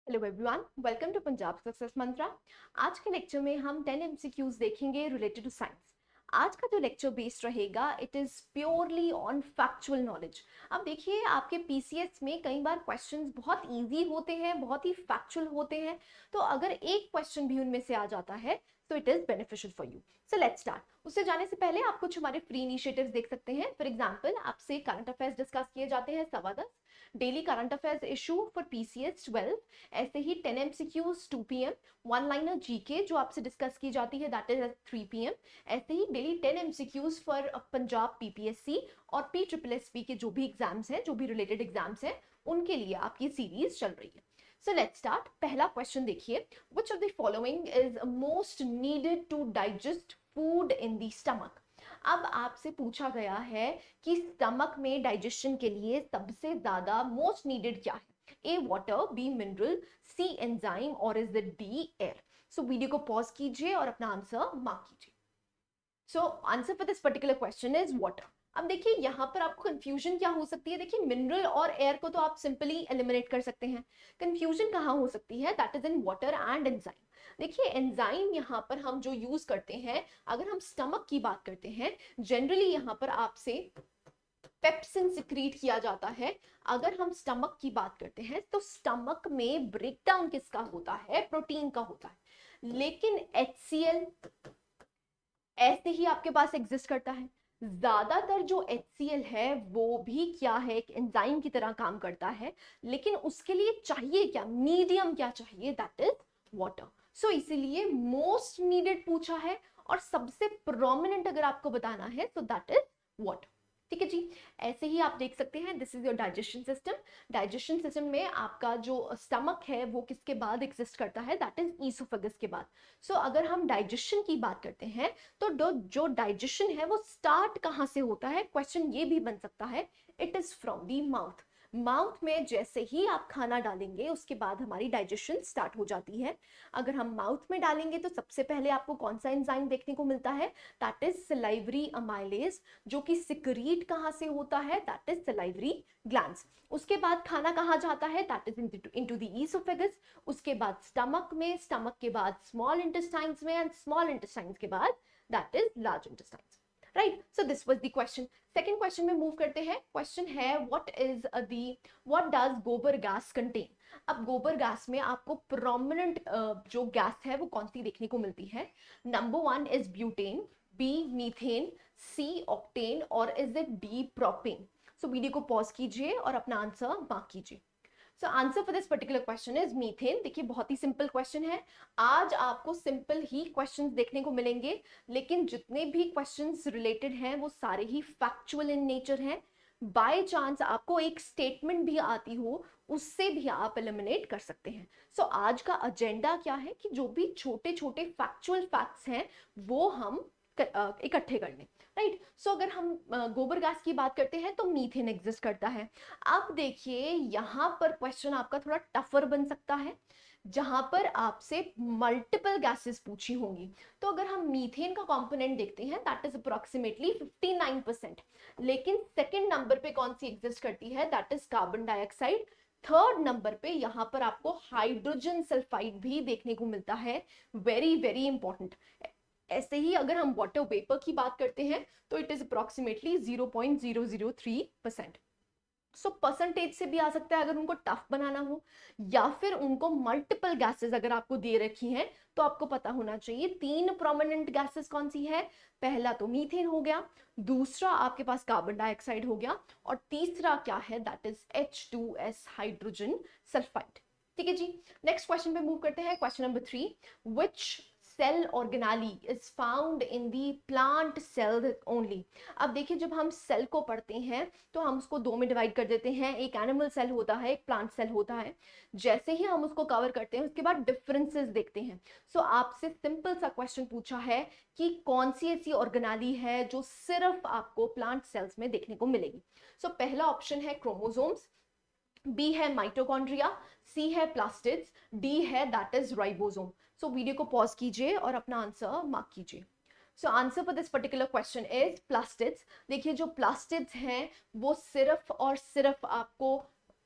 Hello everyone, welcome to Punjab success mantra. आज के lecture में हम 10 एमसीक्यूज देखेंगे रिलेटेड टू साइंस। आज का जो लेक्चर बेस्ड रहेगा it is purely on factual knowledge. अब देखिए, आपके पीसीएस में कई बार क्वेश्चंस बहुत इजी होते हैं, बहुत ही फैक्चुअल होते हैं, तो अगर एक क्वेश्चन भी उनमें से आ जाता है तो it is beneficial for you. So let's start. उससे जाने से पहले आप कुछ हमारे फ्री इनिशिएटिव्स देख सकते हैं। फॉर एग्जांपल, आपसे करंट अफेयर्स डिस्कस किए जाते हैं 10:15, daily current affairs issue for PCS 12, ऐसे ही 10 MCQs 2 PM, one liner GK जो आपसे डिस्कस की जाती है दैट इज एट 3 पीएम, ऐसे ही daily 10 MCQs for Punjab PPSC और PSSSB के जो भी एग्जाम्स हैं, जो भी रिलेटेड एग्जाम्स हैं, उनके लिए आपकी सीरीज चल रही है। So let's start. पहला क्वेश्चन देखिए, which of the following is most needed to digest food in the stomach. अब आपसे पूछा गया है कि स्टमक में डाइजेशन के लिए सबसे ज्यादा मोस्ट नीडेड क्या है। ए वाटर, बी मिनरल, सी एंजाइम और is it D air. So video को पॉज कीजिए और अपना आंसर मार्क कीजिए। So answer for this particular question is water. अब देखिए, यहाँ पर आपको कंफ्यूजन क्या हो सकती है। देखिए, मिनरल और एयर को तो आप सिंपली एलिमिनेट कर सकते हैं। कंफ्यूजन कहाँ हो सकती है, that is in water and enzyme. देखिए, एंजाइम यहाँ पर हम जो यूज करते हैं, अगर हम स्टमक की बात करते हैं, जनरली यहाँ पर आपसे पेप्सिन सिक्रीट किया जाता है। अगर हम स्टमक की बात करते हैं तो स्टमक में ब्रेकडाउन किसका होता है, प्रोटीन का होता है। लेकिन HCl ऐसे ही आपके पास एग्जिस्ट करता है। ज्यादातर जो HCl है वो भी क्या है, एक एंजाइम की तरह काम करता है, लेकिन उसके लिए चाहिए क्या, मीडियम क्या चाहिए, दैट इज वाटर। सो इसीलिए मोस्ट नीडेड पूछा है और सबसे प्रोमिनेंट अगर आपको बताना है तो दैट इज वाटर। ठीक है जी। ऐसे ही आप देख सकते हैं, this is your digestion system. Digestion system में आपका जो स्टमक है वो किसके बाद एग्जिस्ट करता है, दैट इज ईसोफेगस के बाद। सो अगर हम डाइजेशन की बात करते हैं तो जो डाइजेशन है वो स्टार्ट कहाँ से होता है, क्वेश्चन ये भी बन सकता है, it is from the mouth. Mouth में जैसे ही आप खाना डालेंगे उसके बाद हमारी डाइजेशन स्टार्ट हो जाती है। अगर हम माउथ में डालेंगे तो सबसे पहले आपको कौन सा एंजाइम देखने को मिलता है, दैट इज सलाइवरी अमाइलेज, जो कि सिक्रीट कहाँ से होता है, दैट इज सलाइवरी ग्लैंड्स। उसके बाद खाना कहाँ जाता है, that is into the oesophagus. उसके बाद स्टमक में, स्टमक के बाद स्मॉल इंटेस्टाइन्स में, एंड स्मॉल इंटेस्टाइन्स के बाद that is large intestines. Right. So this was the question. Second question में मूव करते हैं। क्वेश्चन है, व्हाट डज गोबर गैस कंटेन। अब गोबर गैस में आपको प्रोमिनेंट जो गैस है वो कौन सी देखने को मिलती है। Number 1 is butane, B methane, C octane और is it D propane. So video को पॉज कीजिए और अपना आंसर मार्क कीजिए। So answer for this particular question is methane. देखिए, बहुत ही सिंपल क्वेश्चन है। आज आपको सिंपल ही क्वेश्चंस देखने को मिलेंगे, लेकिन जितने भी क्वेश्चंस रिलेटेड हैं वो सारे ही फैक्चुअल इन नेचर हैं। बाय चांस आपको एक स्टेटमेंट भी आती हो, उससे भी आप एलिमिनेट कर सकते हैं। सो आज का एजेंडा क्या है कि जो भी छोटे छोटे फैक्चुअल फैक्ट्स हैं वो हम इकट्ठे कर लें। राइट। सो अगर हम गोबर गैस की बात करते हैं तो मीथेन एग्जिस्ट करता है। अब देखिए, यहां पर क्वेश्चन आपका थोड़ा टफर बन सकता है, जहां पर आपसे मल्टीपल गैसेस पूछी होंगी। तो अगर हम मीथेन का कंपोनेंट देखते हैं दैट इज अप्रोक्सीमेटली 59%, लेकिन सेकंड नंबर पे कौन सी एग्जिस्ट करती है, that is carbon dioxide. Third number पे यहां पर आपको हाइड्रोजन सल्फाइड भी देखने को मिलता है। Very very important. ऐसे ही अगर हम वाटर वेपर की बात करते हैं तो it is approximately 0.003%। So percentage से भी आ सकता है अगर उनको टफ बनाना हो, या फिर उनको मल्टीपल गैसेस अगर आपको दे रखी हैं तो आपको पता होना चाहिए तीन प्रोमिनेंट गैसेस कौन सी है। पहला तो मीथेन हो गया, दूसरा आपके पास कार्बन डाइऑक्साइड हो गया, और तीसरा क्या है, that is H2S hydrogen sulphide. ठीक है जी। नेक्स्ट क्वेश्चन पे मूव करते हैं। Question number 3, which cell organelle is found in the plant cell only. अब देखिए, जब हम सेल को पढ़ते हैं तो हम उसको दो में डिवाइड कर देते हैं, एक एनिमल सेल होता है, एक प्लांट सेल होता है। जैसे ही हम उसको कवर करते हैं उसके बाद डिफरेंसेस देखते हैं। सो आपसे सिंपल सा क्वेश्चन पूछा है कि कौन सी ऐसी ऑर्गेनाली है जो सिर्फ आपको प्लांट सेल्स में देखने को मिलेगी। सो पहला ऑप्शन है क्रोमोसोम्स, बी है माइटोकॉन्ड्रिया, सी है प्लास्टिड्स, डी है that is ribosome. So video को पॉज कीजिए और अपना आंसर मार्क कीजिए। So answer for this particular question is plastids. देखिए, जो प्लास्टिड्स हैं वो सिर्फ और सिर्फ आपको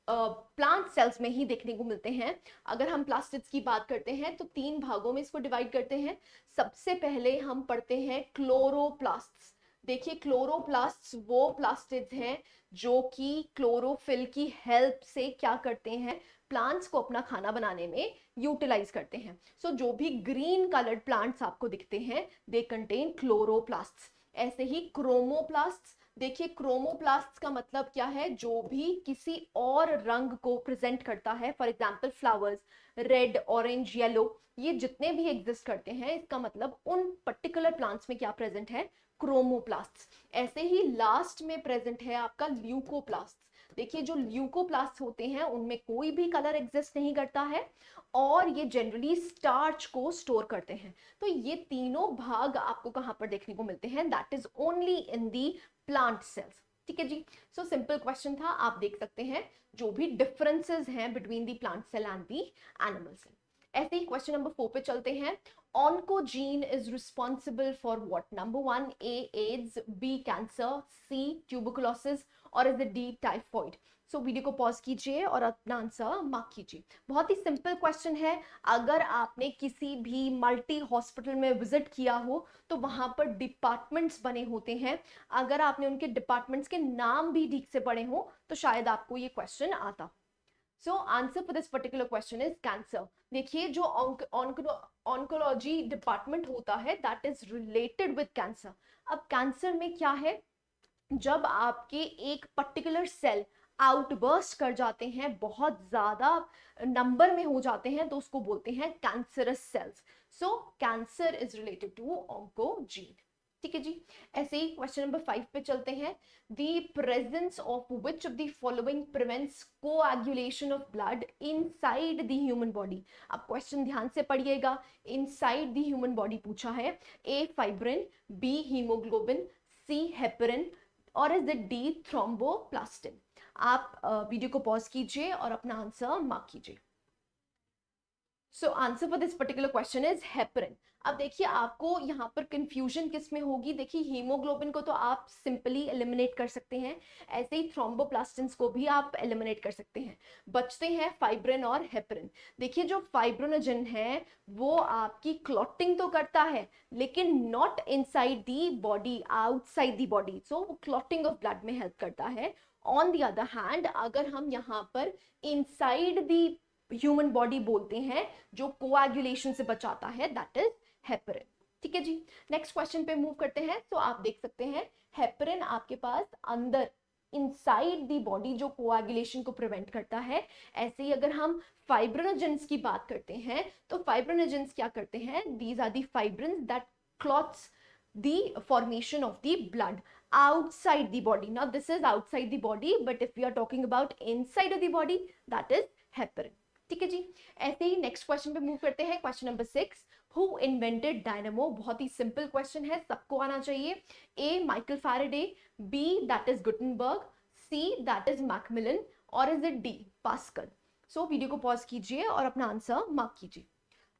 प्लांट सेल्स में ही देखने को मिलते हैं। अगर हम प्लास्टिड्स की बात करते हैं तो 3 भागों में इसको डिवाइड करते हैं। सबसे पहले हम पढ़ते हैं क्लोरोप्लास्ट्स। देखिए क्लोरोप्लास्ट्स वो प्लास्टिड्स हैं जो कि क्लोरोफिल की हेल्प से क्या करते हैं, प्लांट्स को अपना खाना बनाने में यूटिलाइज करते हैं। सो जो भी ग्रीन कलर्ड प्लांट्स आपको दिखते हैं दे कंटेन क्लोरोप्लास्ट्स। ऐसे ही क्रोमोप्लास्ट्स, देखिए क्रोमोप्लास्ट्स का मतलब क्या है, जो भी किसी और रंग को प्रेजेंट करता है, for example flowers, red, orange, yellow, ये जितने भी एग्जिस्ट करते हैं इसका मतलब उन पर्टिकुलर प्लांट्स में क्या प्रेजेंट है, क्रोमोप्लास्ट्स। ऐसे ही लास्ट में प्रेजेंट है आपका ल्यूकोप्लास्ट। देखिए जो ल्यूकोप्लास्ट होते हैं उनमें कोई भी कलर एग्जिस्ट नहीं करता है और ये जनरली स्टार्च को स्टोर करते हैं। तो ये तीनों भाग आपको कहां पर देखने को मिलते हैं, that is only in the plant cells. ठीक है जी। सो सिंपल क्वेश्चन था, आप देख सकते हैं जो भी डिफरेंसेस हैं between the plant cell and the animal cell. ऐसे ही क्वेश्चन नंबर 4 पे चलते हैं। Oncogene is responsible for what? Number 1 A AIDS, B cancer, C tuberculosis और is it D typhoid? So video को पॉज कीजिए और अपना आंसर मार्क कीजिए। बहुत ही सिंपल क्वेश्चन है। अगर आपने किसी भी मल्टी हॉस्पिटल में विजिट किया हो तो वहां पर डिपार्टमेंट्स बने होते हैं। अगर आपने उनके डिपार्टमेंट्स के नाम भी ठीक से पढ़े हो तो शायद आपको ये क्वेश्चन आता। सो answer for this particular question is cancer. देखिए जो ऑन्कोलॉजी डिपार्टमेंट होता है that is related with cancer. अब कैंसर में क्या है, जब आपके एक पर्टिकुलर सेल आउटबर्स्ट कर जाते हैं, बहुत ज्यादा नंबर में हो जाते हैं, तो उसको बोलते हैं cancerous cells. So cancer is related to oncogene. ठीक है जी। ऐसे ही क्वेश्चन नंबर 5 पे चलते हैं। The presence of which of the following prevents coagulation of blood inside the human body? अब क्वेश्चन ध्यान से पढ़िएगा। इनसाइड द ह्यूमन बॉडी पूछा है। ए फाइब्रिन, बी हीमोग्लोबिन, सी हेपरिन और इज इट डी थ्रोम्बोप्लास्टिन? आप वीडियो को पॉज कीजिए और अपना आंसर मार्क कीजिए। So answer for this particular question is heparin. अब देखिए आपको यहाँ पर कंफ्यूजन किस में होगी। देखिए हीमोग्लोबिन को तो आप सिंपली एलिमिनेट कर सकते हैं, ऐसे ही थ्रोम्बोप्लास्टिन्स को भी आप एलिमिनेट कर सकते हैं। बचते हैं फाइब्रिन और हेपरिन। देखिए जो फाइब्रिनोजन है वो आपकी क्लॉटिंग तो करता है लेकिन not inside the body, outside the body. So वो क्लॉटिंग ऑफ ब्लड में हेल्प करता है। ऑन द अदर हैंड अगर हम यहाँ पर इनसाइड दी ह्यूमन बॉडी बोलते हैं जो कोएगुलेशन से बचाता है, दैट इज हेपरिन। ठीक है जी। नेक्स्ट क्वेश्चन पे मूव करते हैं। तो आप देख सकते हैं हेपरिन आपके पास अंदर इनसाइड दी बॉडी जो कोएगुलेशन को प्रिवेंट करता है। ऐसे ही अगर हम फाइब्रिनोजेंस की बात करते हैं तो फाइब्रिनोजेंस क्या करते हैं, these are the fibrins that clots the formation of the blood outside the body. Now this is outside the body, but if we are talking about inside of the body, that is heparin. ठीक है जी। ऐसे ही next question पे move करते हैं। Question number 6, who invented dynamo? बहुत ही सिंपल क्वेश्चन है, सबको आना चाहिए। A Michael Faraday, B that is Gutenberg, C that is Macmillan और is it D Pascal? So video को पॉज कीजिए और अपना आंसर मार्क कीजिए।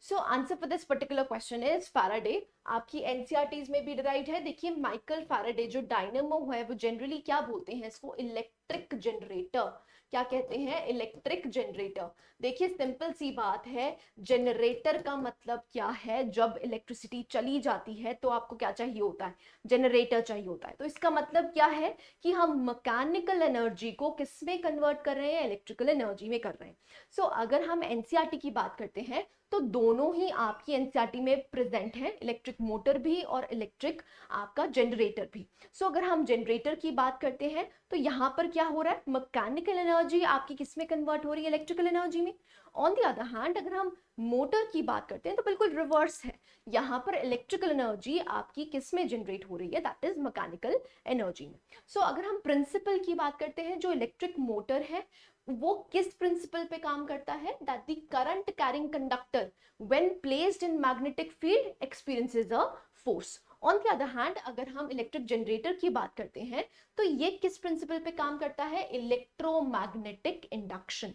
So answer for this particular question is Faraday. आपकी एनसीईआरटीज में भी राइट है। देखिए माइकल फैराडे जो डायनेमो है वो जनरली क्या बोलते हैं इसको, इलेक्ट्रिक जनरेटर। क्या कहते हैं, इलेक्ट्रिक जनरेटर। देखिए सिंपल सी बात है, जनरेटर का मतलब क्या है, जब इलेक्ट्रिसिटी चली जाती है तो आपको क्या चाहिए होता है, जनरेटर चाहिए होता है। तो इसका मतलब क्या है कि हम मैकेनिकल एनर्जी को किस में कन्वर्ट कर रहे हैं, इलेक्ट्रिकल एनर्जी में कर रहे हैं। सो अगर हम एनसीईआरटी की बात करते हैं तो दोनों ही आपकी एनसीईआरटी में प्रेजेंट है, इलेक्ट्रिक मोटर भी और इलेक्ट्रिक आपका जनरेटर भी। सो अगर हम जनरेटर की बात करते हैं तो यहाँ पर क्या हो रहा है, मैकेनिकल एनर्जी आपकी किस में कन्वर्ट हो रही है, इलेक्ट्रिकल एनर्जी में। ऑन द अदर हैंड अगर हम मोटर की बात करते हैं तो बिल्कुल रिवर्स है, यहाँ पर इलेक्ट्रिकल एनर्जी आपकी किस में जनरेट हो रही है, दैट इज मैकेनिकल एनर्जी में। सो अगर हम प्रिंसिपल की बात करते हैं, जो इलेक्ट्रिक मोटर है वो किस प्रिंसिपल पे काम करता है, that the current carrying conductor when placed in magnetic field experiences a force. On the other hand अगर हम इलेक्ट्रिक जनरेटर की बात करते हैं तो ये किस प्रिंसिपल पे काम करता है, इलेक्ट्रोमैग्नेटिक इंडक्शन।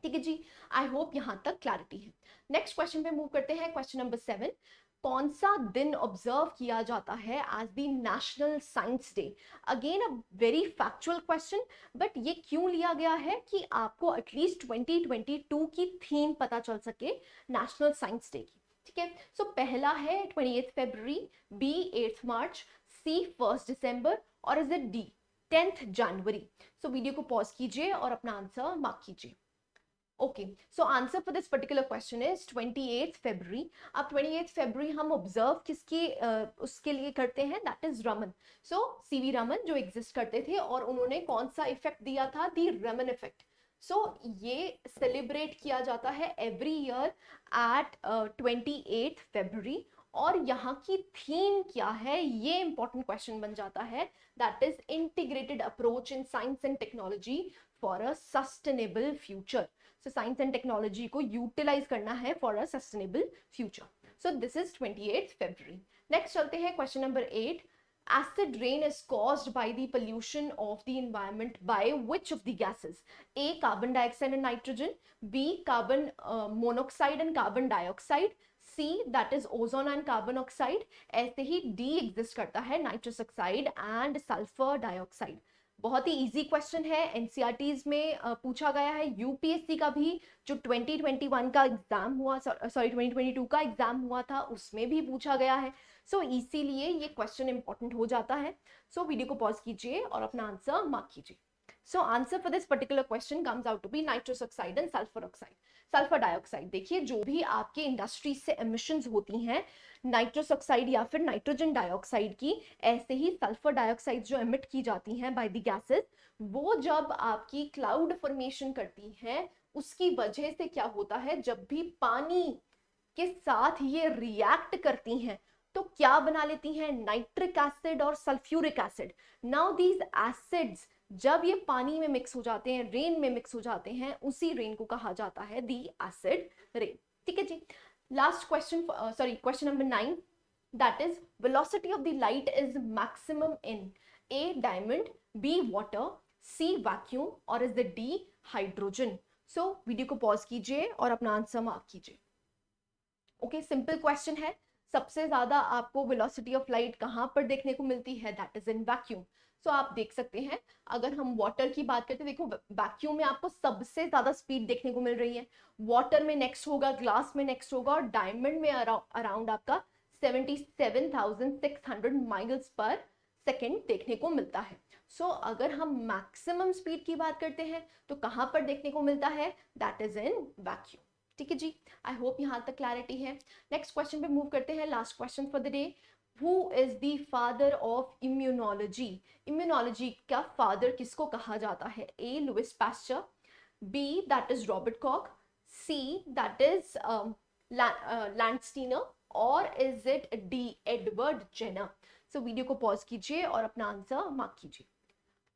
ठीक है जी। आई होप यहां तक क्लैरिटी है। नेक्स्ट क्वेश्चन पे मूव करते हैं। क्वेश्चन नंबर 7, कौन सा दिन ऑब्जर्व किया जाता है as the national science day? Again a very factual question, but ये क्यों लिया गया है कि आपको एटलीस्ट 2022 की थीम पता चल सके नेशनल साइंस डे की। ठीक है, सो पहला है 28 फरवरी, बी 8 मार्च, सी 1 दिसंबर, और is it D 10 January? So video को पॉज कीजिए और अपना आंसर मार्क कीजिए। Okay, so answer for this particular question is 28 फरवरी। अब 28 फरवरी हम ऑब्जर्व किसकी उसके लिए करते हैं? That is Raman. So CV Raman जो एग्जिस्ट करते थे, और उन्होंने कौन सा इफेक्ट दिया था? दी रमन इफेक्ट। सो ये सेलिब्रेट किया जाता है एवरी ईयर एट 28 फरवरी। और यहाँ की थीम क्या है, ये इंपॉर्टेंट क्वेश्चन बन जाता है। That is integrated approach in science and technology for a sustainable future. So science and technology को यूटिलाइज करना है for a sustainable future. So this is 28 February. Next चलते हैं question number 8। Acid rain is caused by the pollution of the environment by which of the gases? A. Carbon dioxide and nitrogen. B. Carbon monoxide and carbon dioxide. C. That is ozone and carbon oxide. ऐसे ही D exist करता है nitrous oxide and sulfur dioxide। बहुत ही easy question है, NCERTs में पूछा गया है। UPSC का भी जो 2021 का एग्जाम हुआ, सॉरी 2022 का एग्जाम हुआ था, उसमें भी पूछा गया है। सो इसीलिए ये क्वेश्चन इंपॉर्टेंट हो जाता है। सो वीडियो को पॉज कीजिए और अपना आंसर मार्क कीजिए। So answer for this particular question comes out to be nitrous oxide and sulphur oxide. Sulphur dioxide, देखिए जो भी आपके इंडस्ट्रीज से एमिशंस होती हैं नाइट्रस ऑक्साइड या फिर नाइट्रोजन डाइऑक्साइड की, ऐसे ही सल्फर डाइऑक्साइड जो एमिट की जाती हैं बाय द गैसेस, वो जब आपकी क्लाउड फॉर्मेशन करती हैं, उसकी वजह से क्या होता है, जब भी पानी के साथ ये रिएक्ट करती हैं तो क्या बना लेती हैं? नाइट्रिक एसिड और sulphuric acid. Now these acids जब ये पानी में मिक्स हो जाते हैं, रेन में मिक्स हो जाते हैं, उसी रेन को कहा जाता है दी एसिड रेन। ठीक है जी। Last question, sorry question number 9, that is velocity of the light is maximum in a diamond, B water, C vacuum, और is the D hydrogen? So video को पॉज कीजिए और अपना आंसर मार्क कीजिए। Okay, simple question है। सबसे ज्यादा आपको वेलोसिटी ऑफ लाइट कहाँ पर देखने को मिलती है? That is in vacuum. So आप देख सकते हैं, अगर हम वाटर की बात करते हैं, देखो वैक्यूम में आपको सबसे ज्यादा स्पीड देखने को मिल रही है, वाटर में नेक्स्ट होगा, ग्लास में नेक्स्ट होगा, और डायमंड में अराउंड आपका 77,600 माइल्स पर सेकेंड देखने को मिलता है। सो अगर हम मैक्सिमम स्पीड की बात करते हैं तो कहाँ पर देखने को मिलता है? That is in vacuum. ठीक है जी, आई होप यहाँ तक क्लैरिटी है। नेक्स्ट क्वेश्चन पे मूव करते हैं, last question for the day. Who is the father of immunology? Immunology का फादर किसको कहा जाता है? A Louis Pasteur, B that is Robert Koch, C that is Landsteiner, और is it D Edward Jenner? So video को pause कीजिए और अपना आंसर मार्क कीजिए।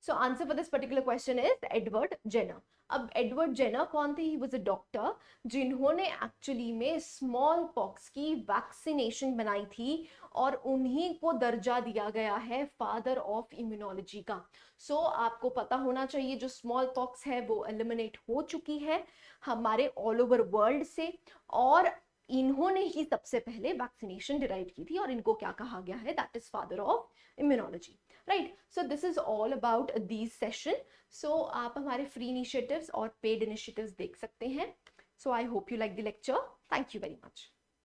So answer for this particular question is Edward Jenner. अब Edward Jenner कौन थे? He was a doctor जिन्होंने एक्चुअली में स्मॉल पॉक्स की वैक्सीनेशन बनाई थी, और उन्हीं को दर्जा दिया गया है फादर ऑफ इम्यूनोलॉजी का। सो आपको पता होना चाहिए जो स्मॉल पॉक्स है वो एलिमिनेट हो चुकी है हमारे ऑल ओवर वर्ल्ड से, और इन्होंने ही सबसे पहले वैक्सीनेशन डिराइव की थी, और इनको क्या कहा गया है? That is father of immunology. Right, so this is all about these session. So आप हमारे फ्री इनिशिएटिव्स और पेड इनिशिएटिव्स देख सकते हैं। So I hope you like the lecture. Thank you very much.